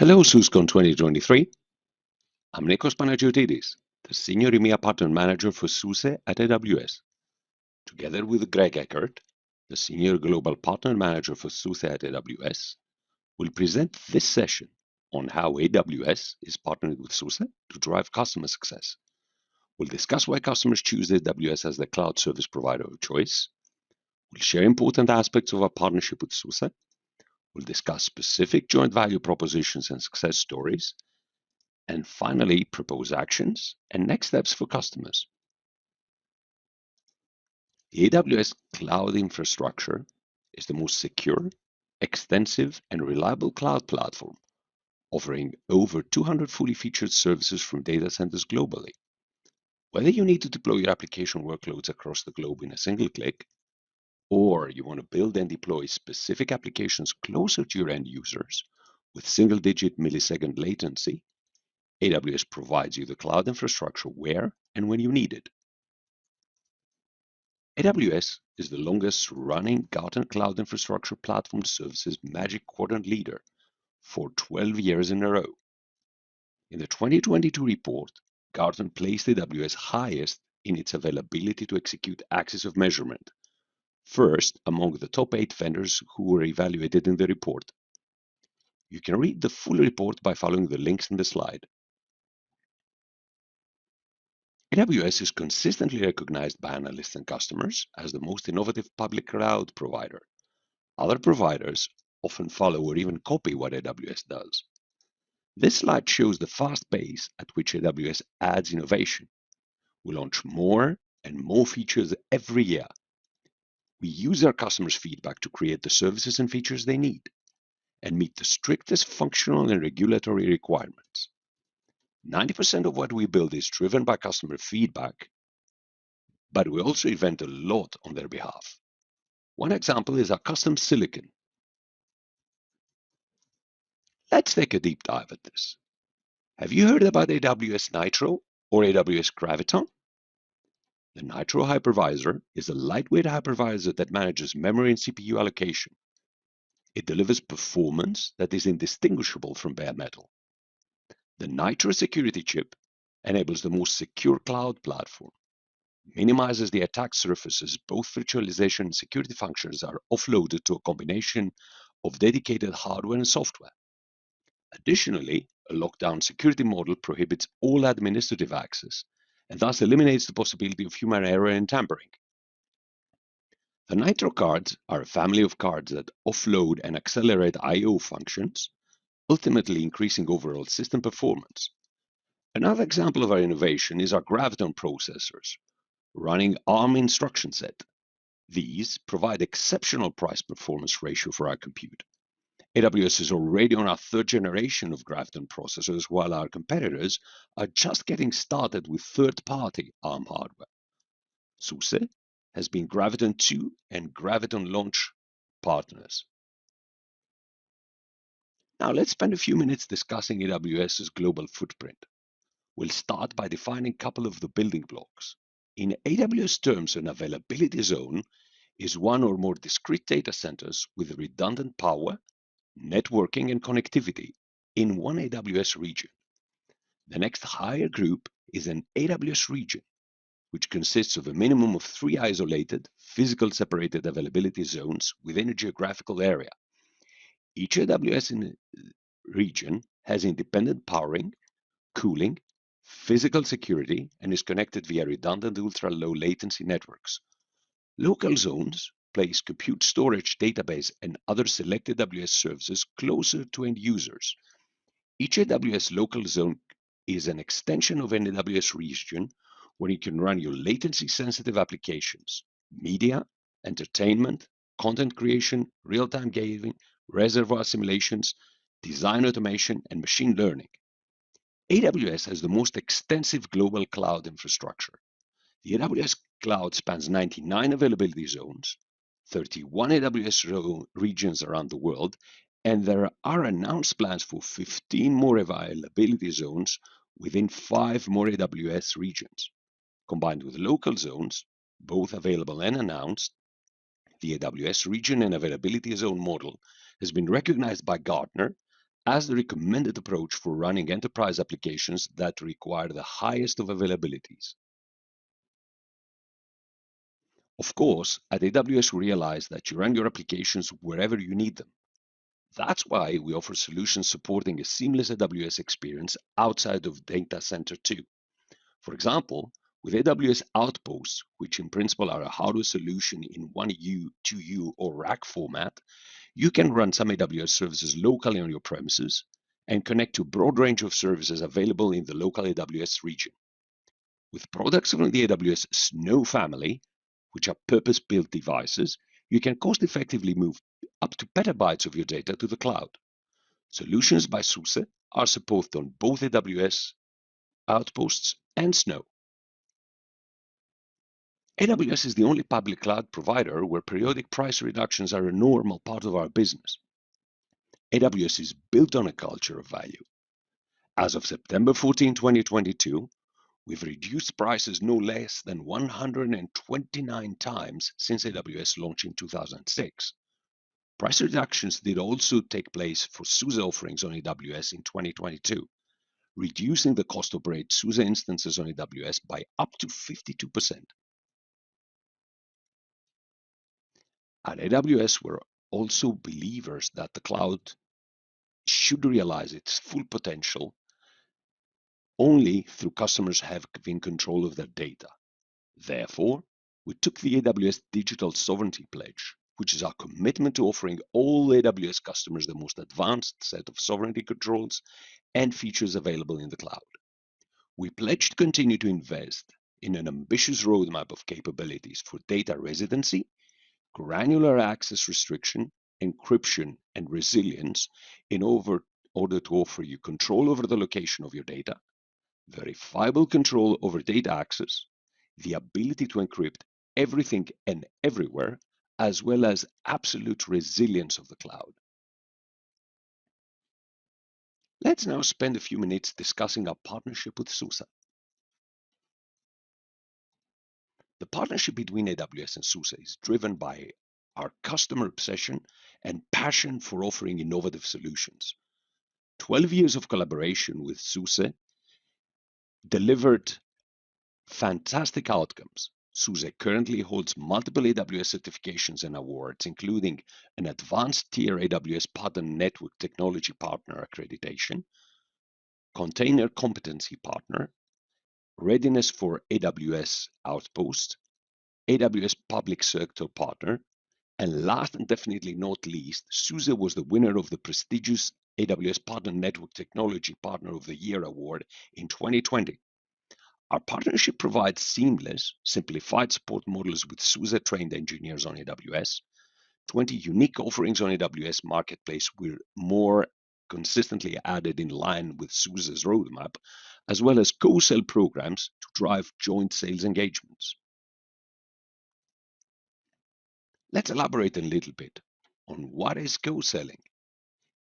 Hello, SUSECon 2023. I'm Nikos Panagiotidis, the Senior EMEA Partner Manager for SUSE at AWS. Together with Greg Eckert, the Senior Global Partner Manager for SUSE at AWS, we'll present this session on how AWS is partnering with SUSE to drive customer success. We'll discuss why customers choose AWS as the cloud service provider of choice. We'll share important aspects of our partnership with SUSE. We'll discuss specific joint value propositions and success stories. And finally, propose actions and next steps for customers. The AWS cloud infrastructure is the most secure, extensive, and reliable cloud platform, offering over 200 fully featured services from data centers globally. Whether you need to deploy your application workloads across the globe in a single click, or you want to build and deploy specific applications closer to your end users with single-digit millisecond latency, AWS provides you the cloud infrastructure where and when you need it. AWS is the longest running Gartner Cloud Infrastructure Platform Services Magic Quadrant leader for 12 years in a row. In the 2022 report, Gartner placed AWS highest in its availability to execute axis of measurement, first among the top 8 vendors who were evaluated in the report. You can read the full report by following the links in the slide. AWS is consistently recognized by analysts and customers as the most innovative public cloud provider. Other providers often follow or even copy what AWS does. This slide shows the fast pace at which AWS adds innovation. We launch more and more features every year. We use our customers' feedback to create the services and features they need and meet the strictest functional and regulatory requirements. 90% of what we build is driven by customer feedback, but we also invent a lot on their behalf. One example is our custom silicon. Let's take a deep dive at this. Have you heard about AWS Nitro or AWS Graviton? The Nitro hypervisor is a lightweight hypervisor that manages memory and CPU allocation. It delivers performance that is indistinguishable from bare metal. The Nitro security chip enables the most secure cloud platform, minimizes the attack surfaces. Both virtualization and security functions are offloaded to a combination of dedicated hardware and software. Additionally, a lockdown security model prohibits all administrative access and thus eliminates the possibility of human error and tampering. The Nitro cards are a family of cards that offload and accelerate I/O functions, ultimately increasing overall system performance. Another example of our innovation is our Graviton processors, running ARM instruction set. These provide exceptional price-performance ratio for our compute. AWS is already on our 3rd generation of Graviton processors, while our competitors are just getting started with third-party ARM hardware. SUSE has been Graviton 2 and Graviton launch partners. Now let's spend a few minutes discussing AWS's global footprint. We'll start by defining a couple of the building blocks. In AWS terms, an availability zone is one or more discrete data centers with redundant power, networking, and connectivity in one AWS region. The next higher group is an AWS region, which consists of a minimum of 3 isolated, physical separated availability zones within a geographical area. Each AWS region has independent powering, cooling, physical security, and is connected via redundant ultra-low latency networks. Local zones place compute, storage, database, and other select AWS services closer to end users. Each AWS local zone is an extension of an AWS region where you can run your latency-sensitive applications, media, entertainment, content creation, real-time gaming, reservoir simulations, design automation, and machine learning. AWS has the most extensive global cloud infrastructure. The AWS cloud spans 99 availability zones, 31 AWS regions around the world, and there are announced plans for 15 more availability zones within 5 more AWS regions. Combined with local zones, both available and announced, the AWS region and availability zone model has been recognized by Gartner as the recommended approach for running enterprise applications that require the highest of availabilities. Of course, at AWS we realize that you run your applications wherever you need them. That's why we offer solutions supporting a seamless AWS experience outside of data center too. For example, with AWS Outposts, which in principle are a hardware solution in 1U, 2U, or rack format, you can run some AWS services locally on your premises and connect to a broad range of services available in the local AWS region. With products from the AWS Snow family, which are purpose-built devices, you can cost-effectively move up to petabytes of your data to the cloud. Solutions by SUSE are supported on both AWS Outposts and Snow. AWS is the only public cloud provider where periodic price reductions are a normal part of our business. AWS is built on a culture of value. As of September 14, 2022, we've reduced prices no less than 129 times since AWS launched in 2006. Price reductions did also take place for SUSE offerings on AWS in 2022, reducing the cost to operate SUSE instances on AWS by up to 52%. At AWS, we're also believers that the cloud should realize its full potential only through customers having control of their data. Therefore, we took the AWS Digital Sovereignty Pledge, which is our commitment to offering all AWS customers the most advanced set of sovereignty controls and features available in the cloud. We pledge to continue to invest in an ambitious roadmap of capabilities for data residency, granular access restriction, encryption, and resilience in order to offer you control over the location of your data, verifiable control over data access, the ability to encrypt everything and everywhere, as well as absolute resilience of the cloud. Let's now spend a few minutes discussing our partnership with SUSE. The partnership between AWS and SUSE is driven by our customer obsession and passion for offering innovative solutions. 12 years of collaboration with SUSE delivered fantastic outcomes. SUSE currently holds multiple AWS certifications and awards, including an advanced tier AWS Partner Network Technology Partner accreditation, Container Competency Partner, Readiness for AWS Outpost, AWS Public Sector Partner, and last and definitely not least, SUSE was the winner of the prestigious AWS Partner Network Technology Partner of the Year award in 2020. Our partnership provides seamless, simplified support models with SUSE-trained engineers on AWS, 20 unique offerings on AWS Marketplace were more consistently added in line with SUSE's roadmap, as well as co-sell programs to drive joint sales engagements. Let's elaborate a little bit on what is co-selling.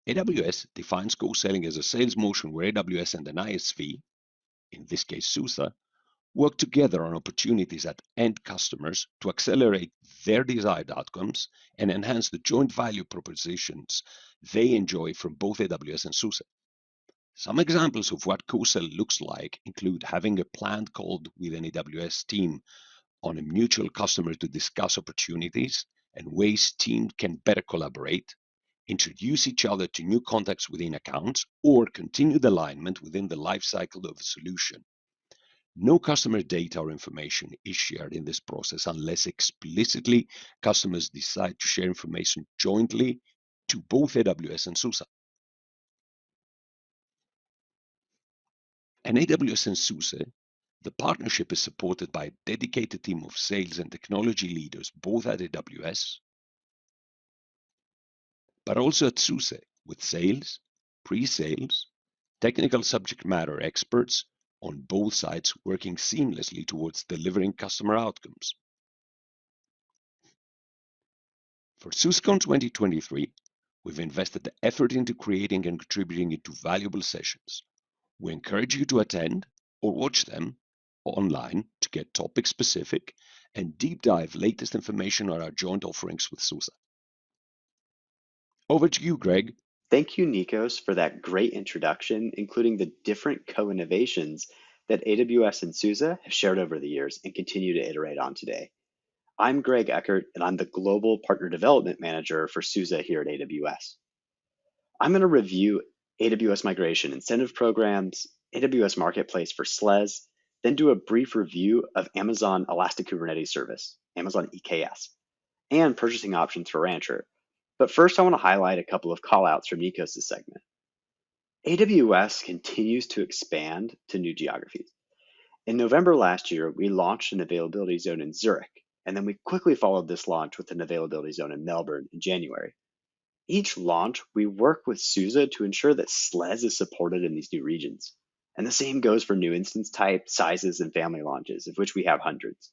AWS defines co-selling as a sales motion where AWS and an ISV, in this case SUSE, work together on opportunities at end customers to accelerate their desired outcomes and enhance the joint value propositions they enjoy from both AWS and SUSE. Some examples of what co-sell looks like include having a planned call with an AWS team on a mutual customer to discuss opportunities and ways teams can better collaborate, introduce each other to new contacts within accounts, or continued alignment within the lifecycle of a solution. No customer data or information is shared in this process unless explicitly customers decide to share information jointly to both AWS and SUSE. And AWS and SUSE, the partnership is supported by a dedicated team of sales and technology leaders both at AWS, but also at SUSE with sales, pre-sales, technical subject matter experts on both sides working seamlessly towards delivering customer outcomes. For SUSECon 2023, we've invested the effort into creating and contributing into valuable sessions. We encourage you to attend or watch them online to get topic-specific and deep dive latest information on our joint offerings with SUSE. Over to you, Greg. Thank you, Nikos, for that great introduction, including the different co-innovations that AWS and SUSE have shared over the years and continue to iterate on today. I'm Greg Eckert, and I'm the Global Partner Development Manager for SUSE here at AWS. I'm going to review AWS Migration Incentive Programs, AWS Marketplace for SLES, then do a brief review of Amazon Elastic Kubernetes Service, Amazon EKS, and purchasing options for Rancher. But first, I want to highlight a couple of callouts from Nikos' segment. AWS continues to expand to new geographies. In November last year, we launched an availability zone in Zurich, and then we quickly followed this launch with an availability zone in Melbourne in January. Each launch, we work with SUSE to ensure that SLES is supported in these new regions. And the same goes for new instance type, sizes, and family launches, of which we have hundreds.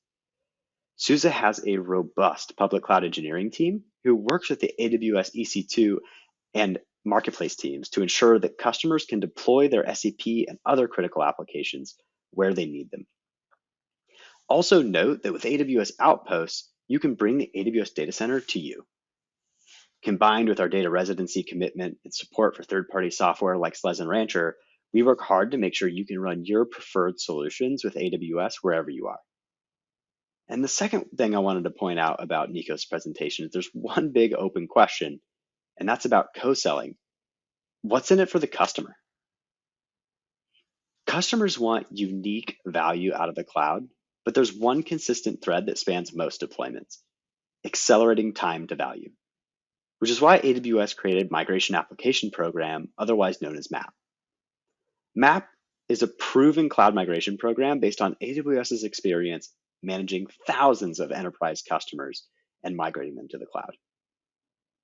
SUSE has a robust public cloud engineering team who works with the AWS EC2 and Marketplace teams to ensure that customers can deploy their SAP and other critical applications where they need them. Also note that with AWS Outposts, you can bring the AWS data center to you. Combined with our data residency commitment and support for third-party software like SLES and Rancher, we work hard to make sure you can run your preferred solutions with AWS wherever you are. And the second thing I wanted to point out about Nico's presentation is there's one big open question, and that's about co-selling. What's in it for the customer? Customers want unique value out of the cloud, but there's one consistent thread that spans most deployments: accelerating time to value, which is why AWS created Migration Application Program, otherwise known as MAP. MAP is a proven cloud migration program based on AWS's experience managing thousands of enterprise customers and migrating them to the cloud.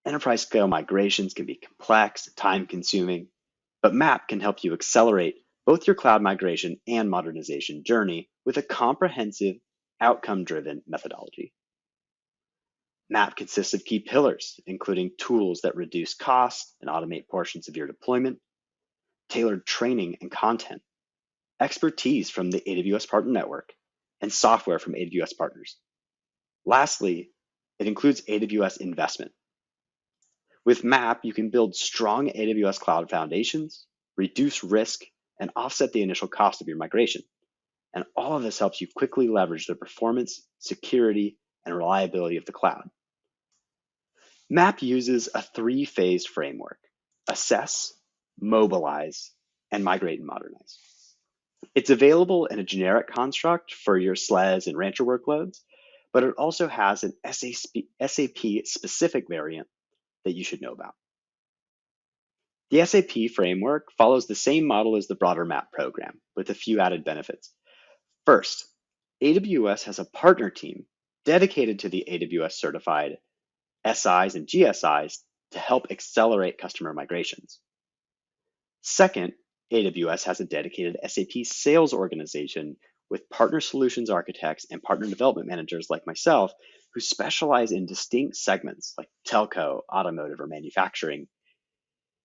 Enterprise scale migrations can be complex, time-consuming, but MAP can help you accelerate both your cloud migration and modernization journey with a comprehensive, outcome-driven methodology. MAP consists of key pillars, including tools that reduce costs and automate portions of your deployment, tailored training and content, expertise from the AWS Partner Network, and software from AWS partners. Lastly, it includes AWS investment. With MAP, you can build strong AWS cloud foundations, reduce risk, and offset the initial cost of your migration. And all of this helps you quickly leverage the performance, security, and reliability of the cloud. MAP uses a three-phased framework: assess, mobilize, and migrate and modernize. It's available in a generic construct for your SLES and Rancher workloads, but it also has an SAP-specific variant that you should know about. The SAP framework follows the same model as the broader MAP program, with a few added benefits. First, AWS has a partner team dedicated to the AWS certified SIs and GSIs to help accelerate customer migrations. Second, AWS has a dedicated SAP sales organization with partner solutions architects and partner development managers like myself who specialize in distinct segments like telco, automotive, or manufacturing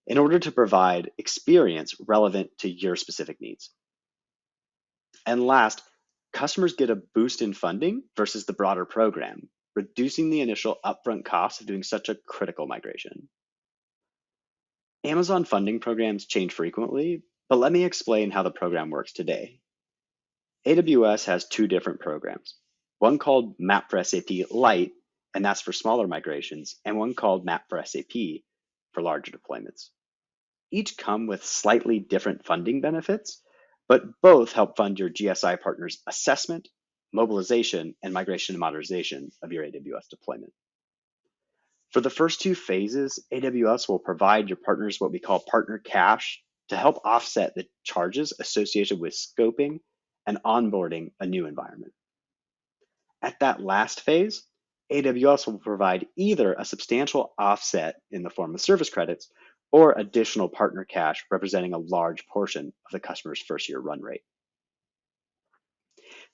in order to provide experience relevant to your specific needs. And last, customers get a boost in funding versus the broader program, reducing the initial upfront cost of doing such a critical migration. Amazon funding programs change frequently, but let me explain how the program works today. AWS has two different programs, one called MAP for SAP Lite, and that's for smaller migrations, and one called MAP for SAP for larger deployments. Each come with slightly different funding benefits, but both help fund your GSI partners' assessment, mobilization, and migration and modernization of your AWS deployment. For the first two phases, AWS will provide your partners what we call partner cash to help offset the charges associated with scoping and onboarding a new environment. At that last phase, AWS will provide either a substantial offset in the form of service credits or additional partner cash representing a large portion of the customer's first year run rate.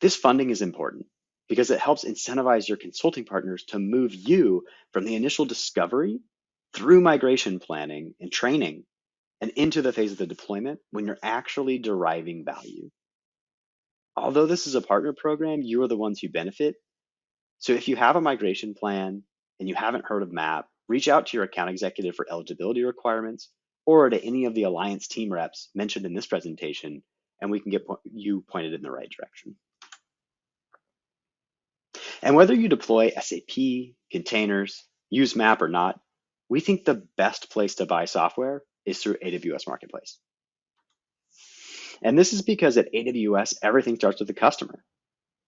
This funding is important because it helps incentivize your consulting partners to move you from the initial discovery through migration planning and training and into the phase of the deployment when you're actually deriving value. Although this is a partner program, you are the ones who benefit. So if you have a migration plan and you haven't heard of MAP, reach out to your account executive for eligibility requirements or to any of the Alliance team reps mentioned in this presentation, and we can get you pointed in the right direction. And whether you deploy SAP, containers, use MAP or not, we think the best place to buy software is through AWS Marketplace. And this is because at AWS, everything starts with the customer.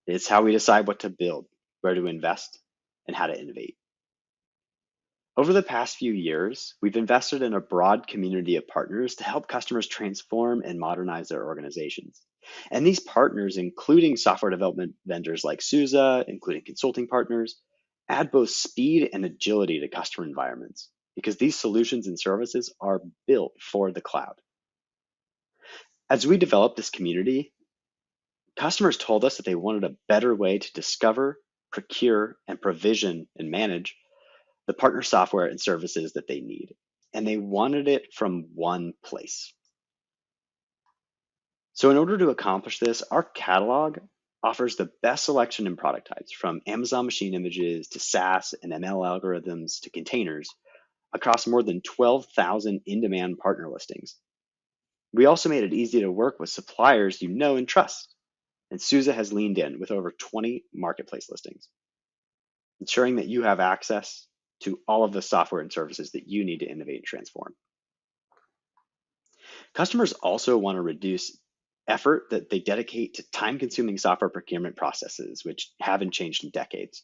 It's how we decide what to build, where to invest, and how to innovate. Over the past few years, we've invested in a broad community of partners to help customers transform and modernize their organizations. And these partners, including software development vendors like SUSE, including consulting partners, add both speed and agility to customer environments because these solutions and services are built for the cloud. As we developed this community, customers told us that they wanted a better way to discover, procure, and provision and manage the partner software and services that they need. And they wanted it from one place. So in order to accomplish this, our catalog offers the best selection in product types, from Amazon machine images to SaaS and ML algorithms to containers, across more than 12,000 in-demand partner listings. We also made it easy to work with suppliers you know and trust, and SUSE has leaned in with over 20 marketplace listings, ensuring that you have access to all of the software and services that you need to innovate and transform. Customers also want to reduce effort that they dedicate to time-consuming software procurement processes, which haven't changed in decades.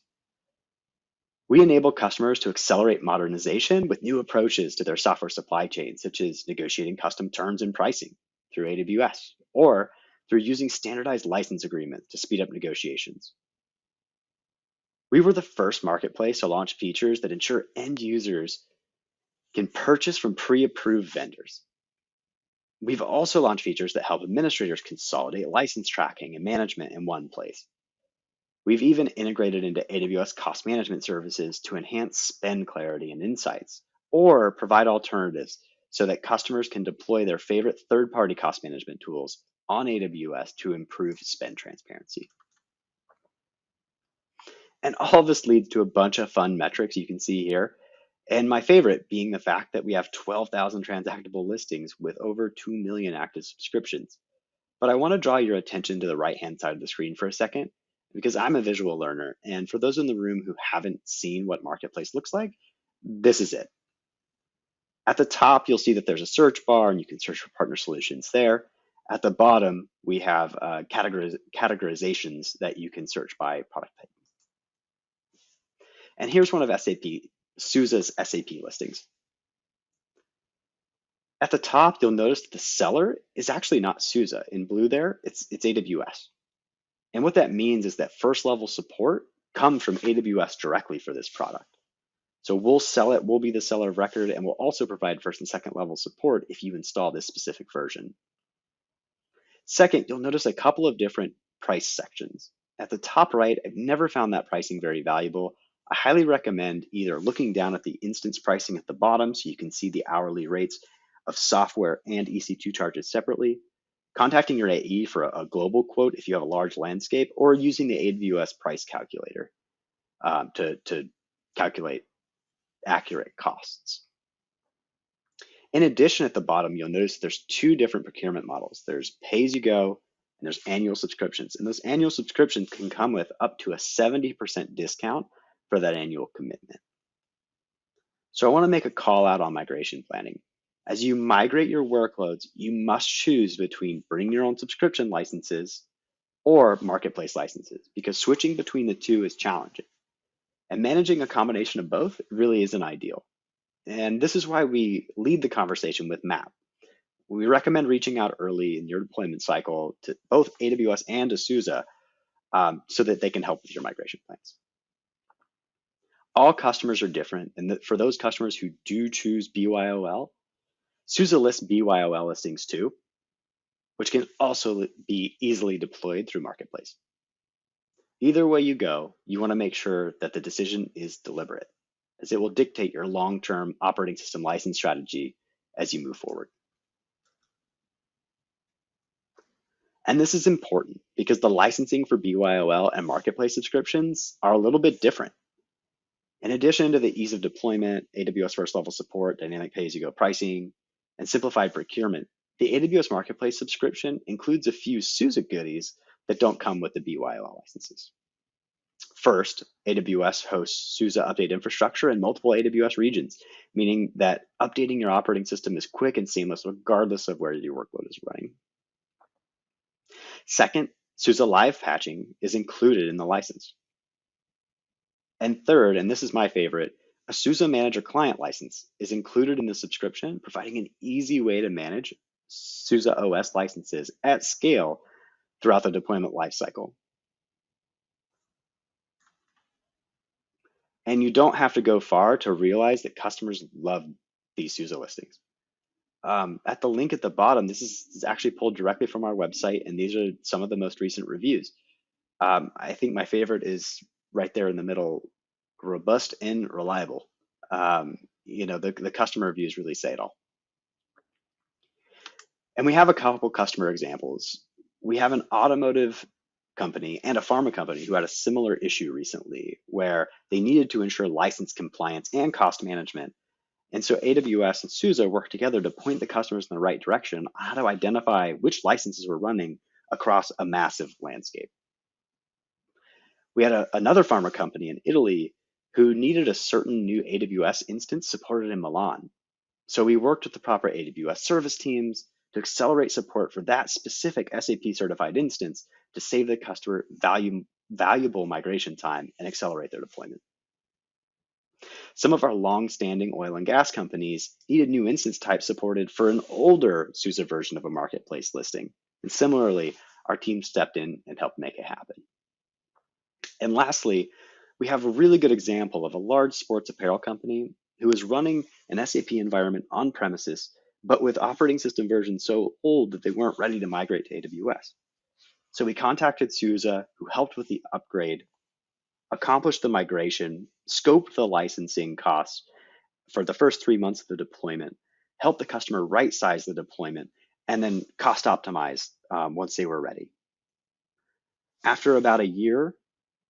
We enable customers to accelerate modernization with new approaches to their software supply chain, such as negotiating custom terms and pricing through AWS, or through using standardized license agreements to speed up negotiations. We were the first marketplace to launch features that ensure end users can purchase from pre-approved vendors. We've also launched features that help administrators consolidate license tracking and management in one place. We've even integrated into AWS cost management services to enhance spend clarity and insights, or provide alternatives so that customers can deploy their favorite third-party cost management tools on AWS to improve spend transparency. And all of this leads to a bunch of fun metrics you can see here. And my favorite being the fact that we have 12,000 transactable listings with over 2 million active subscriptions. But I want to draw your attention to the right-hand side of the screen for a second, because I'm a visual learner. And for those in the room who haven't seen what Marketplace looks like, this is it. At the top, you'll see that there's a search bar and you can search for partner solutions there. At the bottom, we have categorizations that you can search by product type. And here's one of SUSE's SAP listings. At the top, you'll notice that the seller is actually not SUSE. In blue there, it's AWS. And what that means is that first level support comes from AWS directly for this product. So we'll sell it, we'll be the seller of record, and we'll also provide first and second level support if you install this specific version. Second, you'll notice a couple of different price sections. At the top right, I've never found that pricing very valuable. I highly recommend either looking down at the instance pricing at the bottom so you can see the hourly rates of software and EC2 charges separately, contacting your AE for a global quote if you have a large landscape, or using the AWS price calculator to calculate accurate costs. In addition, at the bottom, you'll notice there's two different procurement models. There's pay-as-you-go and there's annual subscriptions. And those annual subscriptions can come with up to a 70% discount for that annual commitment. So I want to make a call out on migration planning. As you migrate your workloads, you must choose between bring your own subscription licenses or marketplace licenses, because switching between the two is challenging. And managing a combination of both really isn't ideal. And this is why we lead the conversation with MAP. We recommend reaching out early in your deployment cycle to both AWS and to SUSE so that they can help with your migration plans. All customers are different, and for those customers who do choose BYOL, SUSE lists BYOL listings too, which can also be easily deployed through Marketplace. Either way you go, you want to make sure that the decision is deliberate, as it will dictate your long-term operating system license strategy as you move forward. And this is important because the licensing for BYOL and Marketplace subscriptions are a little bit different. In addition to the ease of deployment, AWS first level support, dynamic pay-as-you-go pricing, and simplified procurement, the AWS Marketplace subscription includes a few SUSE goodies that don't come with the BYOL licenses. First, AWS hosts SUSE update infrastructure in multiple AWS regions, meaning that updating your operating system is quick and seamless regardless of where your workload is running. Second, SUSE live patching is included in the license. And third, and this is my favorite, a SUSE Manager client license is included in the subscription, providing an easy way to manage SUSE OS licenses at scale throughout the deployment lifecycle. And you don't have to go far to realize that customers love these SUSE listings. At the link at the bottom, this is actually pulled directly from our website, and these are some of the most recent reviews. I think my favorite is right there in the middle, robust and reliable. The customer reviews really say it all. And we have a couple customer examples. We have an automotive company and a pharma company who had a similar issue recently where they needed to ensure license compliance and cost management. And so AWS and SUSE worked together to point the customers in the right direction on how to identify which licenses were running across a massive landscape. We had another pharma company in Italy who needed a certain new AWS instance supported in Milan. So we worked with the proper AWS service teams to accelerate support for that specific SAP certified instance to save the customer valuable migration time and accelerate their deployment. Some of our long-standing oil and gas companies needed new instance types supported for an older SUSE version of a marketplace listing. And similarly, our team stepped in and helped make it happen. And lastly, we have a really good example of a large sports apparel company who is running an SAP environment on premises, but with operating system versions so old that they weren't ready to migrate to AWS. So we contacted SUSE, who helped with the upgrade, accomplished the migration, scoped the licensing costs for the first 3 months of the deployment, helped the customer right-size the deployment, and then cost optimize once they were ready. After about a year,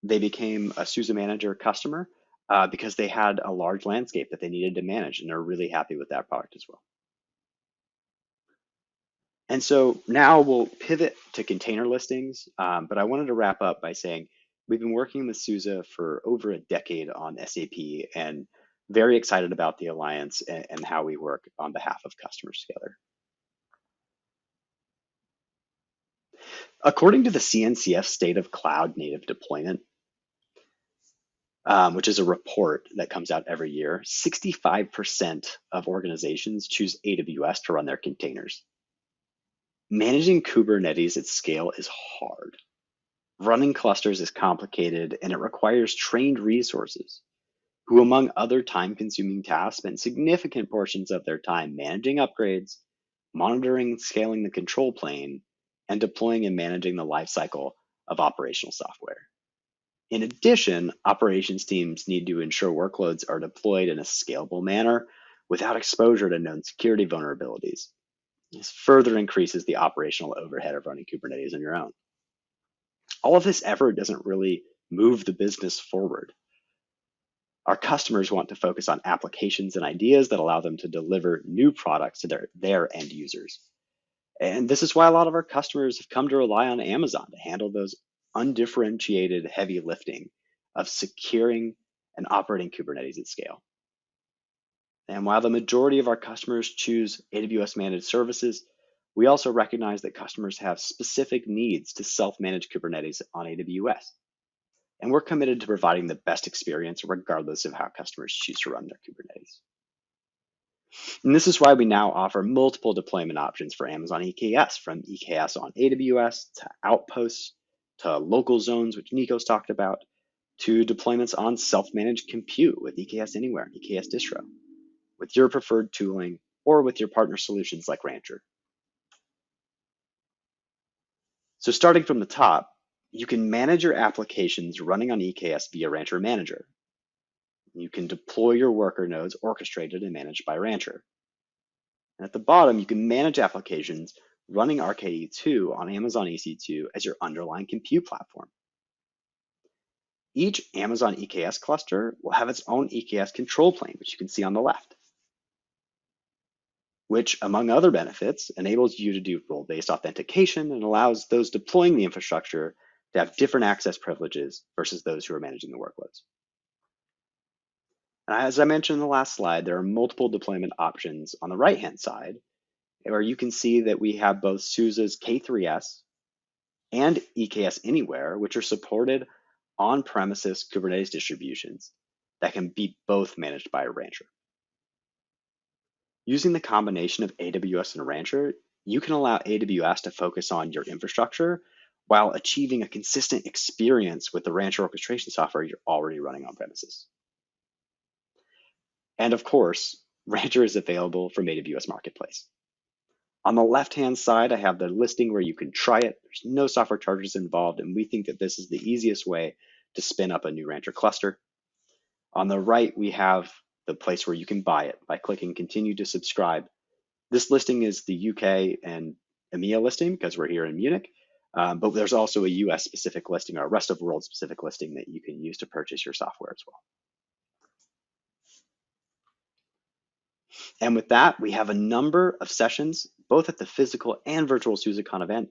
they became a SUSE Manager customer because they had a large landscape that they needed to manage, and they're really happy with that product as well. And so now we'll pivot to container listings, but I wanted to wrap up by saying we've been working with SUSE for over a decade on SAP and very excited about the alliance and how we work on behalf of customers together. According to the CNCF State of Cloud Native Deployment, which is a report that comes out every year, 65% of organizations choose AWS to run their containers. Managing Kubernetes at scale is hard. Running clusters is complicated, and it requires trained resources who, among other time-consuming tasks, spend significant portions of their time managing upgrades, monitoring and scaling the control plane, and deploying and managing the lifecycle of operational software. In addition, operations teams need to ensure workloads are deployed in a scalable manner without exposure to known security vulnerabilities. This further increases the operational overhead of running Kubernetes on your own. All of this effort doesn't really move the business forward. Our customers want to focus on applications and ideas that allow them to deliver new products to their end users. And this is why a lot of our customers have come to rely on Amazon to handle those undifferentiated heavy lifting of securing and operating Kubernetes at scale. And while the majority of our customers choose AWS managed services, we also recognize that customers have specific needs to self-manage Kubernetes on AWS. And we're committed to providing the best experience regardless of how customers choose to run their Kubernetes. And this is why we now offer multiple deployment options for Amazon EKS, from EKS on AWS to Outposts to local zones, which Nico's talked about, to deployments on self-managed compute with EKS Anywhere, EKS Distro, with your preferred tooling or with your partner solutions like Rancher. So starting from the top, you can manage your applications running on EKS via Rancher Manager. You can deploy your worker nodes orchestrated and managed by Rancher. And at the bottom, you can manage applications running RKE2 on Amazon EC2 as your underlying compute platform. Each Amazon EKS cluster will have its own EKS control plane, which you can see on the left. which, among other benefits, enables you to do role-based authentication and allows those deploying the infrastructure to have different access privileges versus those who are managing the workloads. And as I mentioned in the last slide, there are multiple deployment options on the right-hand side, where you can see that we have both SUSE's K3S and EKS Anywhere, which are supported on-premises Kubernetes distributions that can be both managed by a rancher. Using the combination of AWS and Rancher, you can allow AWS to focus on your infrastructure while achieving a consistent experience with the Rancher orchestration software you're already running on premises. And of course, Rancher is available from AWS Marketplace. On the left-hand side, I have the listing where you can try it. There's no software charges involved, and we think that this is the easiest way to spin up a new Rancher cluster. On the right, we have the place where you can buy it by clicking Continue to Subscribe. This listing is the UK and EMEA listing because we're here in Munich, but there's also a US specific listing or a rest of world specific listing that you can use to purchase your software as well. And with that, we have a number of sessions, both at the physical and virtual SUSECon event.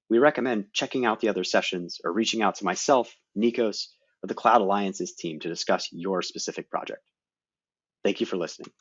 We recommend checking out the other sessions or reaching out to myself, Nikos, or the Cloud Alliances team to discuss your specific project. Thank you for listening.